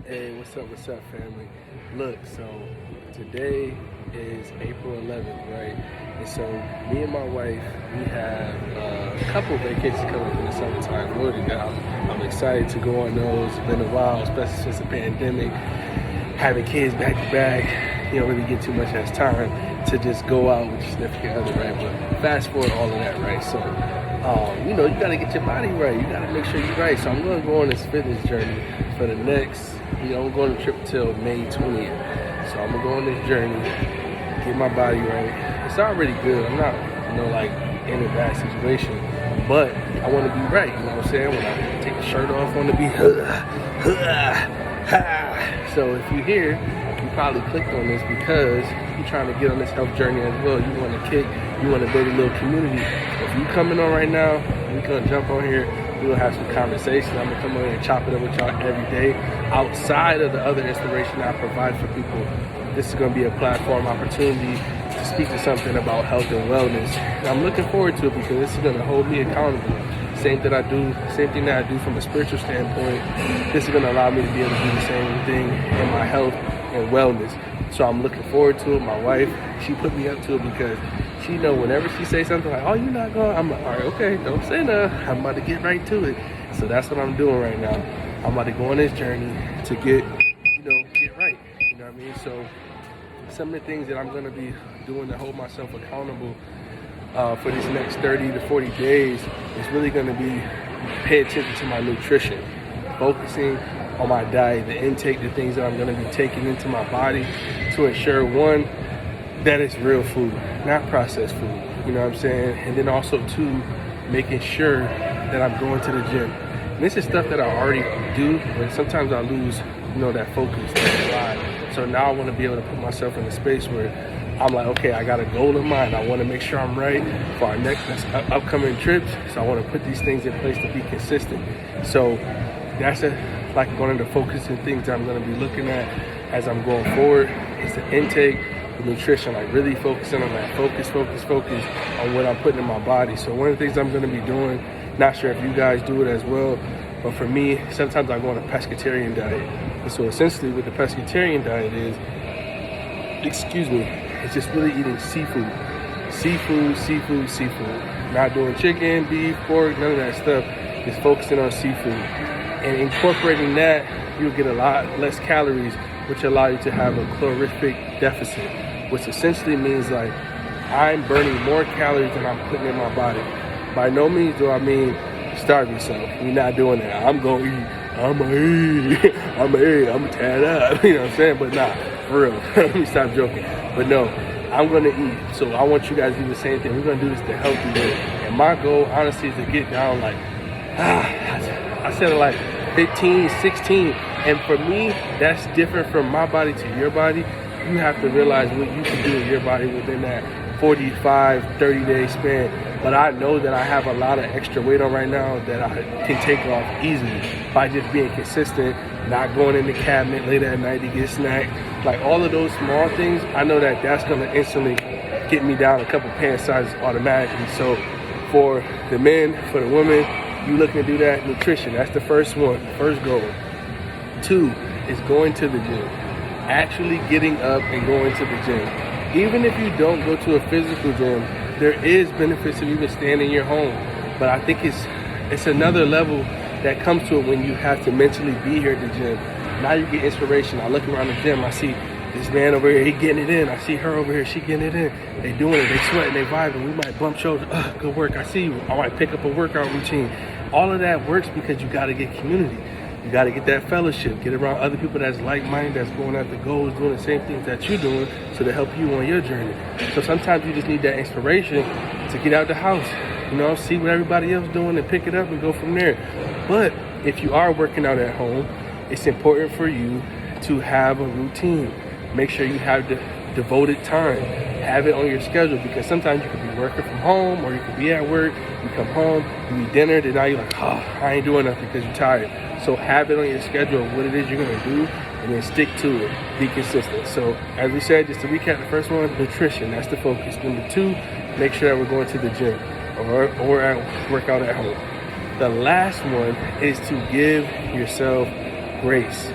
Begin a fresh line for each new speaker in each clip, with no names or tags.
Hey, what's up, family? Look, so today is April 11th, right? And so me and my wife, we have a couple vacations coming up in the summertime. Lord to God, I'm excited to go on those. It's been a while, especially since the pandemic. Having kids back to back, you don't really get too much as time to just go out with your significant other, right? But fast forward all of that, right? So, you gotta get your body right. You gotta make sure you're right. So I'm gonna go on this fitness journey for the next, I'm going on a trip till May 20th. So I'm gonna go on this journey, get my body right. It's already good. I'm not, like in a bad situation, but I want to be right. You know what I'm saying? When I take the shirt off, I want to be. So if you're here, you probably clicked on this because you're trying to get on this health journey as well. You want to kick, you want to build a little community. If you coming on right now, we gonna jump on here. We'll have some conversation. I'm gonna come on here and chop it up with y'all every day. Outside of the other inspiration I provide for people, this is gonna be a platform opportunity to speak to something about health and wellness. And I'm looking forward to it because this is gonna hold me accountable. Same thing that I do from a spiritual standpoint. This is gonna allow me to be able to do the same thing in my health and wellness. So I'm looking forward to it. My wife, she put me up to it because she know whenever she say something like, "Oh, you're not going," I'm like, "All right, okay, don't say nothing. I'm about to get right to it." So that's what I'm doing right now. I'm about to go on this journey to get right. You know what I mean? So some of the things that I'm gonna be doing to hold myself accountable for these next 30 to 40 days is really gonna be pay attention to my nutrition, focusing on my diet, the intake, the things that I'm gonna be taking into my body to ensure, one, that it's real food, not processed food, you know what I'm saying? And then also, two, making sure that I'm going to the gym. And this is stuff that I already do, but sometimes I lose, that focus, that drive. So now I want to be able to put myself in a space where I'm like, okay, I got a goal in mind. I want to make sure I'm right for our next upcoming trips. So I want to put these things in place to be consistent. So that's like one of the focusing things I'm going to be looking at as I'm going forward is the intake, the nutrition, like really focusing on that. Focus on what I'm putting in my body. So one of the things I'm going to be doing, not sure if you guys do it as well, but for me, sometimes I go on a pescatarian diet. And so essentially what the pescatarian diet is, it's just really eating seafood. Not doing chicken, beef, pork, none of that stuff. Just focusing on seafood. And incorporating that, you'll get a lot less calories, which allow you to have a calorific deficit, which essentially means like I'm burning more calories than I'm putting in my body. By no means do I mean starve yourself. You're not doing that. I'm gonna eat. I'm gonna tear it up. You know what I'm saying? But nah, for real. Let me stop joking. But no, I'm gonna eat. So I want you guys to do the same thing. We're gonna do this the healthy way. And my goal, honestly, is to get down like, I said it like 15, 16. And for me, that's different from my body to your body. You have to realize what you can do in your body within that 45, 30-day span. But I know that I have a lot of extra weight on right now that I can take off easily by just being consistent, not going in the cabinet late at night to get snacked. Like all of those small things, I know that that's gonna instantly get me down a couple pant sizes automatically. So for the men, for the women, you looking to do that, nutrition, that's the first one, first goal. Two is going to the gym, actually getting up and going to the gym. Even if you don't go to a physical gym, there is benefits of even staying in your home. But I think it's another level that comes to it when you have to mentally be here at the gym. Now you get inspiration. I look around the gym, I see this man over here, he getting it in. I see her over here, she getting it in. They doing it, they sweating, they vibing. We might bump shoulders, good work, I see you. I might pick up a workout routine. All of that works because you gotta get community. You got to get that fellowship, get around other people that's like-minded, that's going after goals, doing the same things that you're doing, so to help you on your journey. So sometimes you just need that inspiration to get out the house, see what everybody else doing and pick it up and go from there. But if you are working out at home, it's important for you to have a routine. Make sure you have the devoted time. Have it on your schedule because sometimes you could be working from home or you could be at work, you come home, you eat dinner, then now you're like, I ain't doing nothing because you're tired. So have it on your schedule of what it is you're going to do and then stick to it. Be consistent. So as we said, just to recap the first one, nutrition, that's the focus. Number two, make sure that we're going to the gym or at workout at home. The last one is to give yourself grace.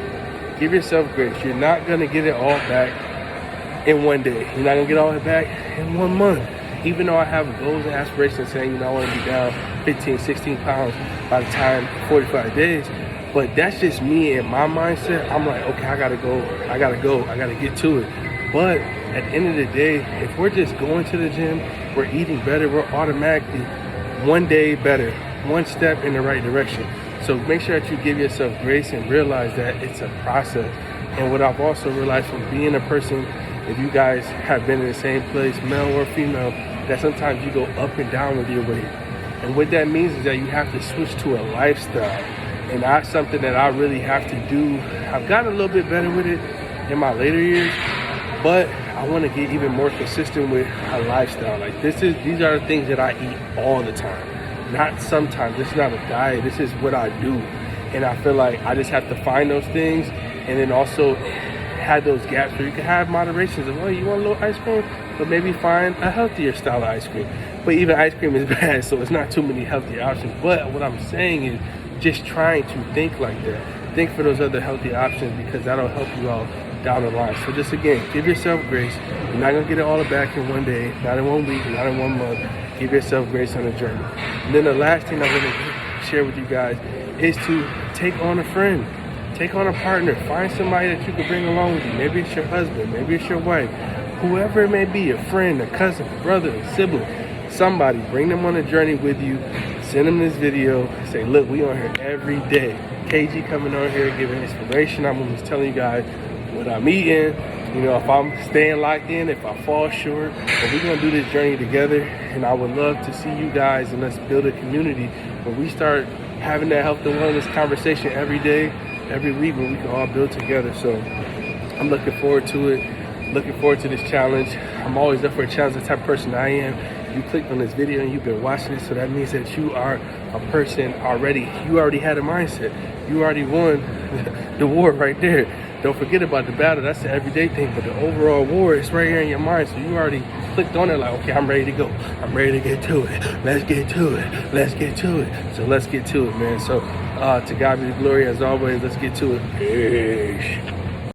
Give yourself grace. You're not gonna get it all back in one day. You're not gonna get all it back in 1 month. Even though I have goals and aspirations saying, I want to be down 15, 16 pounds by the time 45 days. But that's just me and my mindset. I'm like, okay, I gotta go, I gotta get to it. But at the end of the day, if we're just going to the gym, we're eating better, we're automatically one day better, one step in the right direction. So make sure that you give yourself grace and realize that it's a process. And what I've also realized from being a person, if you guys have been in the same place, male or female, that sometimes you go up and down with your weight. And what that means is that you have to switch to a lifestyle. And that's something that I really have to do. I've gotten a little bit better with it in my later years, but I want to get even more consistent with a lifestyle. Like these are the things that I eat all the time. Not sometimes. This is not a diet. This is what I do. And I feel like I just have to find those things and then also have those gaps where you can have moderations of, well, you want a little ice cream, but maybe find a healthier style of ice cream. But even ice cream is bad, so it's not too many healthy options. But what I'm saying is just trying to think like that. Think for those other healthy options because that'll help you out down the line. So just again, give yourself grace. You're not gonna get it all back in one day, not in 1 week, not in 1 month. Give yourself grace on the journey. And then the last thing I'm gonna share with you guys is to take on a friend. Take on a partner. Find somebody that you can bring along with you. Maybe it's your husband, maybe it's your wife, whoever it may be, a friend, a cousin, a brother, a sibling, somebody. Bring them on a journey with you. Send them this video. Say, look, we on here every day. KG coming on here giving inspiration. I'm just telling you guys what I'm eating. If I'm staying locked in, if I fall short, but we're gonna do this journey together. And I would love to see you guys and let's build a community where we start having that health and wellness conversation every day, every week, where we can all build together. So I'm looking forward to it. Looking forward to this challenge. I'm always up for a challenge, the type of person I am. You clicked on this video and you've been watching it, so that means that you are a person already. You already had a mindset. You already won the war right there. Don't forget about the battle. That's the everyday thing, but the overall war is right here in your mind. So you already clicked on it like, okay, I'm ready to go. I'm ready to get to it. Let's get to it. Let's get to it. So let's get to it, man. So to God be the glory as always. Let's get to it. Peace.